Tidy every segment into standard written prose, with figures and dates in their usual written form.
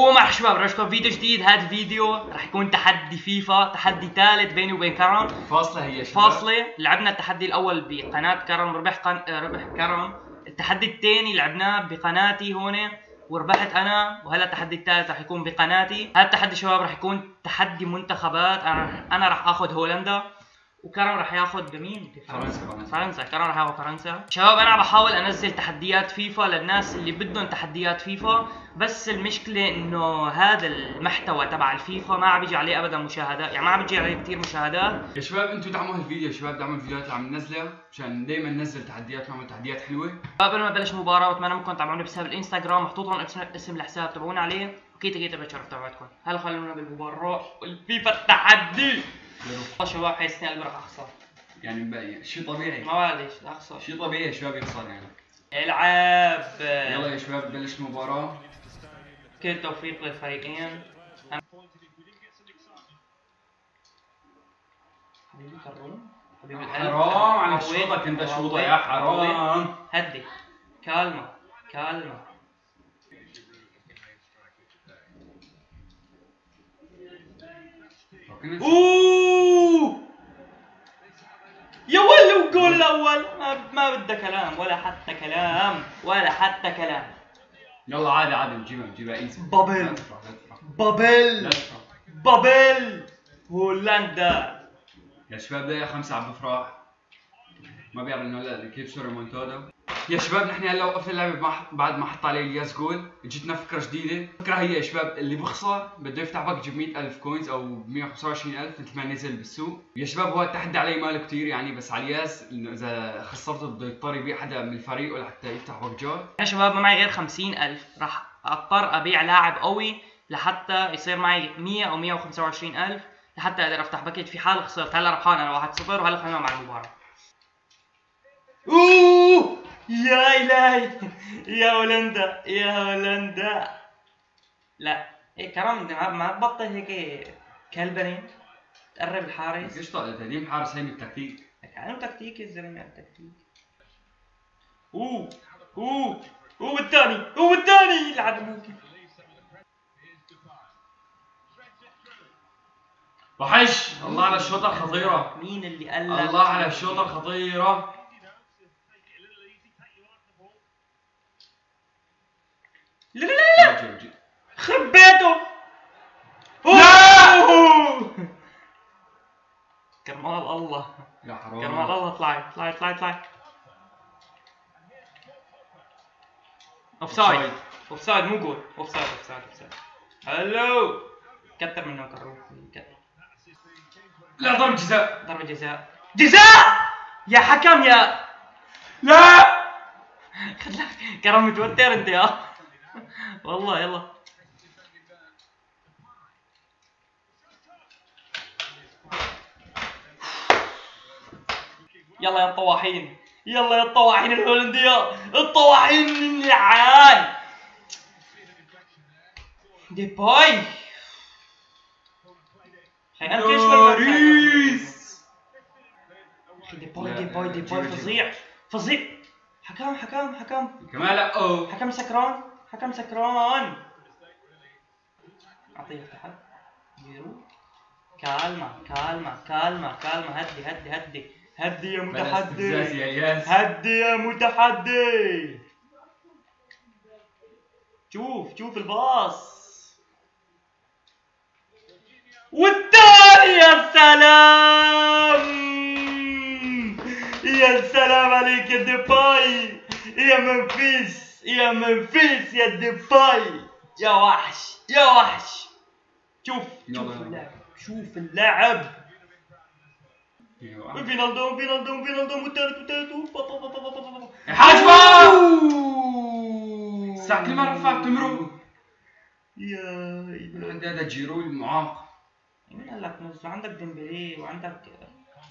ومرحبا شباب، رجعكم فيديو جديد. هذا الفيديو راح يكون تحدي فيفا، تحدي ثالث بيني وبين كرم. فاصلة هي شباب، فاصلة. لعبنا التحدي الاول بقناة كرم، ربح كرم. التحدي الثاني لعبناه بقناتي هون وربحت انا، وهلا التحدي الثالث راح يكون بقناتي. هذا التحدي شباب راح يكون تحدي منتخبات. انا راح اخذ هولندا وكرم راح ياخذ بمين؟ فرنسا. كرم راح ياخذ فرنسا. شباب انا بحاول انزل تحديات فيفا للناس اللي بدهم تحديات فيفا، بس المشكله انه هذا المحتوى تبع الفيفا ما عم بيجي عليه ابدا مشاهدات، يعني ما عم بيجي عليه كثير مشاهدات. يا شباب انتم دعموا هالفيديو، يا شباب دعموا الفيديوهات اللي عم ننزلها مشان دائما ننزل تحديات ونعمل تحديات حلوه. قبل ما نبلش المباراه بتمنى منكم تتابعوني بحساب الانستغرام، محطوط هون اسم الحساب، تابعونا عليه. وكيتا بتشرف تبعتكم. هلا خلونا بالمباراه والفيفا التحدي. شباب حيستنى قلبي راح اخسر، يعني مبين شيء طبيعي، ما بعرف اخسر، شيء طبيعي يا شباب يخسر يعني. العب. يلا يا شباب بلش المباراه. كل توفيق للفريقين. حبيبي كروم، حبيبي القلب. حرام على شوطك انت، شوطه يا حرام. هدي كالما. اوه يا ولو الجول الاول ما بدها كلام ولا حتى كلام. يلا عادي نجيبها ايزي. بابل هولندا. يا شباب دقيقة 5 عم بفرح، ما بيعرف انه لا كيف شو ريمونتادا. يا شباب نحن هلا وقفنا اللعبة بعد ما حط عليه الياس جول. جتنا فكرة جديدة. الفكرة هي يا شباب اللي بخسر بده يفتح باك ب 100,000 كوينز او 125,000 مثل ما نزل بالسوق. يا شباب هو التحدي علي ماله كثير يعني، بس على الياس انه اذا خسرته بده يضطر يبيع حدا من الفريق لحتى يفتح باك جار. يا شباب ما معي غير 50,000، راح اضطر ابيع لاعب قوي لحتى يصير معي 100 او 125,000 لحتى اقدر افتح باكيت في حال خسرت. هلا ربحان انا 1-0. وهلا خلينا مع المباراة. اوه يا الهي، يا هولندا. لا ايه كرم ما تبطل هيك كلبني تقرب الحارس. ايش طلعت تقديم حارس؟ هي من التكتيك. كانوا تكتيك يا زلمه، التكتيك. والثاني يلعب ممكن. وحش الله على الشوطة الخطيرة. مين اللي قال لك؟ الله على الشوطة الخطيرة. لا خرب بيته. كرمال الله يا حرام، كرمال الله. اطلعي. اوفسايد مو جول. اوفسايد. هلو كتر منه كروف. لا ضربة جزاء يا حكم يا لا. كرم متوتر انت يا والله. يلا يا الطواحين، الهولندية، الطواحين اللعان. ديباي باريس. ديباي فظيع. حكام كمان لا حكم سكران. اعطيه تحت. جيرو. كالما. هدي يا متحدي. شوف الباص. والثاني يا سلام عليك يا ديباي، يا منفيس يا ديباي، يا وحش. شوف اللعب. فينالدوم والثالث حاجبه. الساعة كل ما رفعت تمرق. يا إلهي، عندي هذا جيرو المعاق. مين قال لك نزل؟ عندك ديمبلي وعندك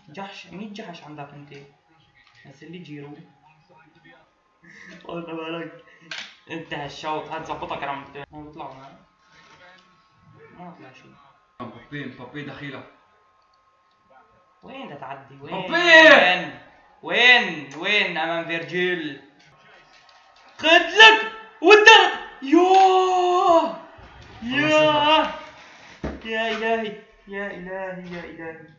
جحش. 100 جحش عندك انت. نزل لي جيرو. والله بالك انتهى الشوط. هاد ظبطها كرم. بيطلعوا ما طلع شيء. بابي دخيله. وين تتعدي؟ وين وين امام فيرجيل. خد لك والدرب. يوه يا يا إلهي يا إلهي يا إلهي.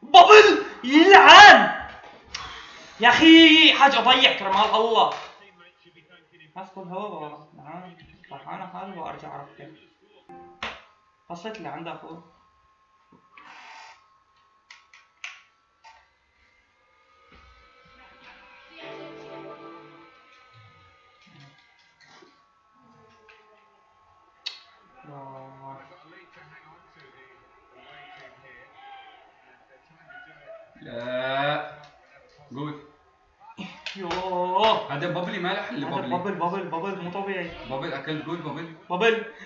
بابل يلعن يا أخي، حاج أضيع كرمال الله. أدخل هو فرحان حالي وأرجع أركب. وصلت اللي عندك أخوي. لا قول. يوه هذا بابلي مالح اللي هذا بابلي. بابل مو طبيعي. بابل اكلت قول بابل.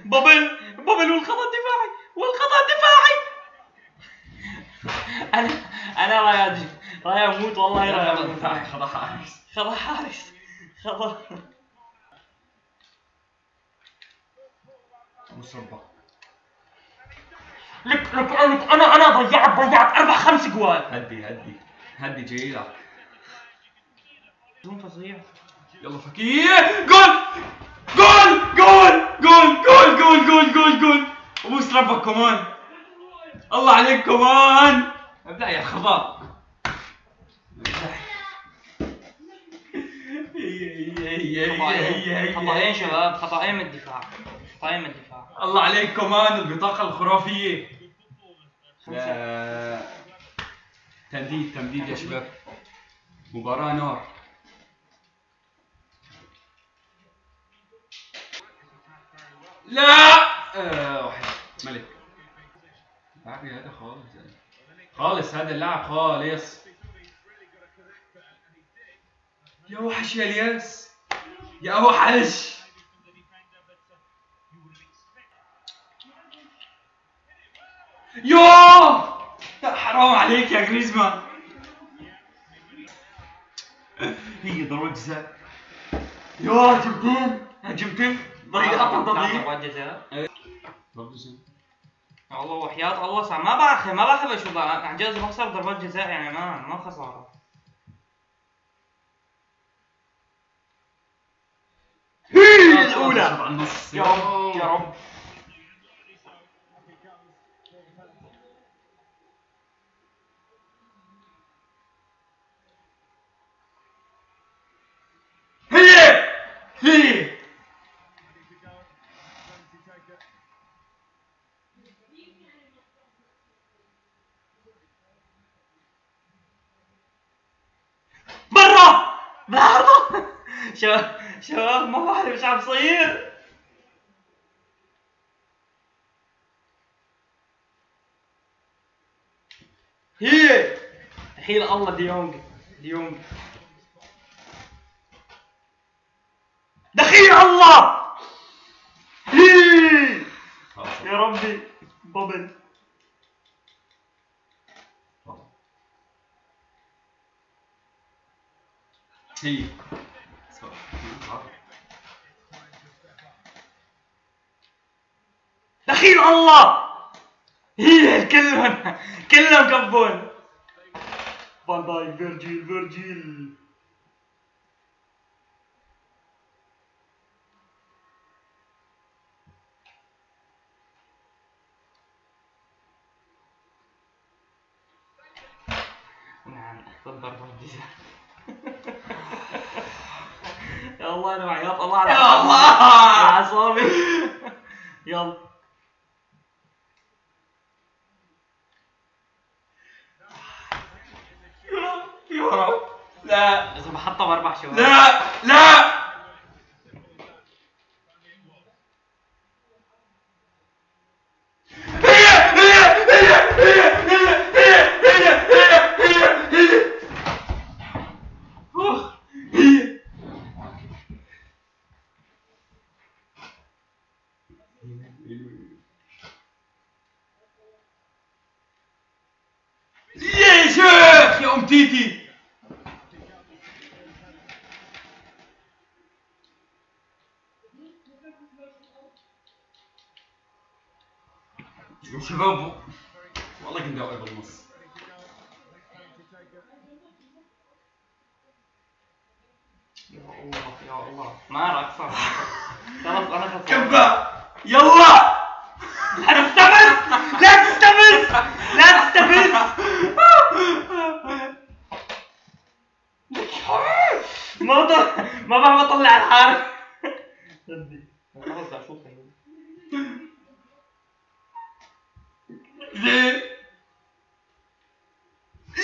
بابل والخطأ الدفاعي انا رايح اموت والله. رايح اموت. خضع حارس. خطأ. مصبح. لك انا ضيعت 4-5 جوال. هدي جاي لك. بدون فظيع. يلا فكير. جول. ابوس ربك كمان. الله عليك كمان. ابدأ يا خضع. خطأين شباب، خطأين من الدفاع. الله عليك كمان البطاقة الخرافية. تمديد يا شباب. مباراة نار. لا واحد ملك. لاعبي هذا خالص هذا اللاعب خالص. يا وحش يا الياس يا وحش. يوه حرام عليك يا جريزمان. هي ضربة جزاء. يا جبتين ضيعت ضربة جزاء. والله وحياة الله صعب. ما بحب اشوف عن جد بخسر ضربات جزاء، يعني ما خسارة. هي الأولى. يا رب. هي برا بالعرض. شباب ما بعرف ايش عم بصير. هي دخيل الله. ديونج دخيل الله. هي يا ربي. بابل هي دخيل الله. هي كلهم كبون. فان دايك فيرجيل. نعم ضربة جزاء. يا الله انا وعياط الله على اعصابي. يلا يا رب. لا اذا بحطها باربع شوط. لا يا شيخ يا ام تيتي. يا شباب والله كنت واقف بالنص. يا الله يا الله ما راح اكثر. خلص انا خسرت. كبا يلا لا تستفز لا تستفز لا تستفز. ما بعرف اطلع الحارس. خلص اشوف زين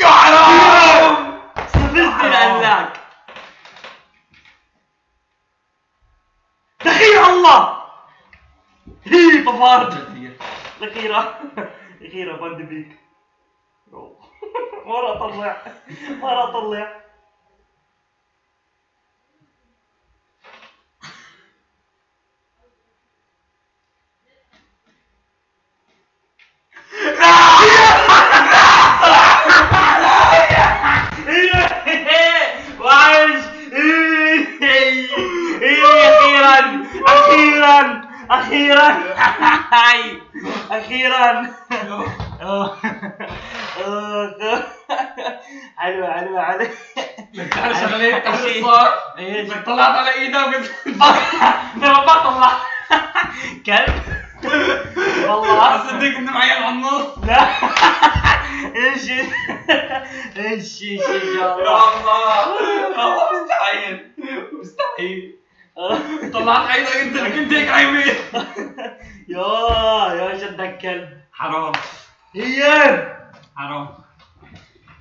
يا حرام استفزني لأنك دخيل الله. هي طفرت الأخيرة فان بيك. مرة أطلع وعش. أخيراً حلوة لك تعرف شغلات تعرف صار؟ لك طلعت على ايدك وقلت ما بطلع كلب والله صدق انه معي على النص. لا ايش يا الله مستحيل طلعت ايدك انت اللي كنت هيك عيمين. يا شدك كلب. حرام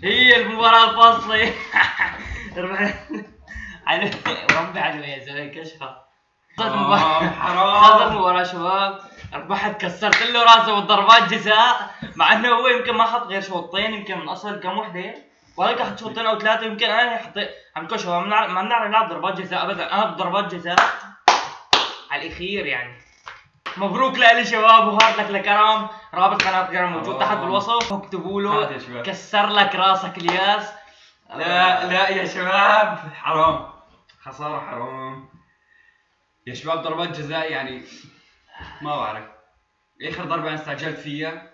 هي المباراة الفاصلة. ربحت ربي على يا زلمة كشخة. حرام هذا المباراة شباب ربحت كسرت له راسه بالضربات جزاء مع انه هو يمكن ما حط غير شوطين يمكن من اصل كم وحدة وهيك حط شوطين او ثلاثة يمكن انا حطيت عم تقول شباب ما بنعرف نلعب ضربات جزاء ابدا. انا بضربات جزاء على الاخير يعني. مبروك لإلي شباب وهارد لك لكرم. رابط قناة كرم موجود تحت بالوصف اكتبوا له كسر لك راسك الياس. لا يا شباب حرام خسارة حرام يا شباب. ضربات جزاء يعني ما بعرف اخر ضربة انا استعجلت فيها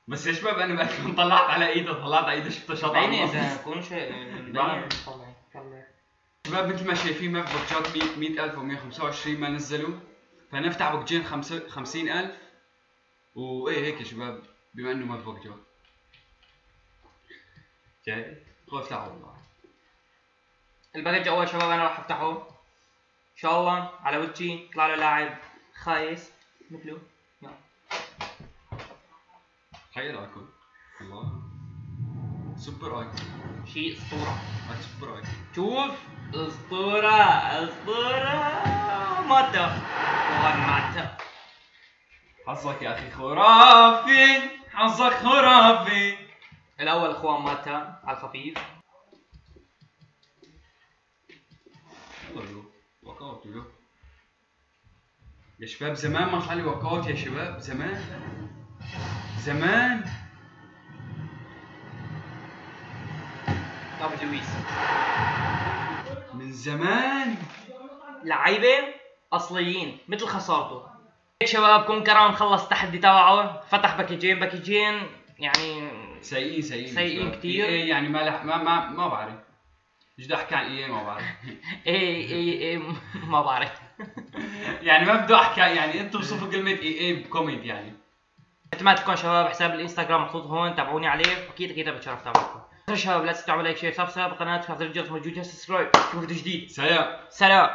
بس يا شباب انا طلعت على ايده شفته شاطر. عيني اذا كون شيء شباب مثل ما شايفين ما في بوكجات 100,000 و125 ما نزلوا فنفتح بوكجين 50,000 وايه هيك يا شباب بما انه ما في بوكجات. جاي خذ افتحوا والله. الباكج اول شباب انا راح افتحه ان شاء الله على وجهي يطلع له لاعب خايس مثله. تخيل ايكون الله سوبر ايكون شيء اسطوره. سوبر ايكون شوف اسطوره ماتا حظك يا اخي خرافي حظك خرافي. الاول اخوان ماتا على الخفيف. والله وكاوت له يا شباب زمان ما طلع لي وكاوت يا شباب زمان دافيد لويس من زمان. لعيبه اصليين مثل خسارته. هيك شباب كون كرم خلص التحدي تبعه فتح باكجين يعني سيئين كثير. ايه يعني ما بعرف ايش بدي احكي عن ايه ما بعرف. ايه ما بعرف. يعني ما بدي احكي يعني انتم وصفوا كلمه ايه بكومنت يعني. اتمنى تكون شباب حساب الانستغرام محطوط هون تابعوني عليه اكيد بتشرف تابعكم. شباب لا تنسوا تعملوا لايك شير سبسكرايب بالقناه خاطر الجرس موجود سبسكرايب. شوفوا فيديو جديد. سلام.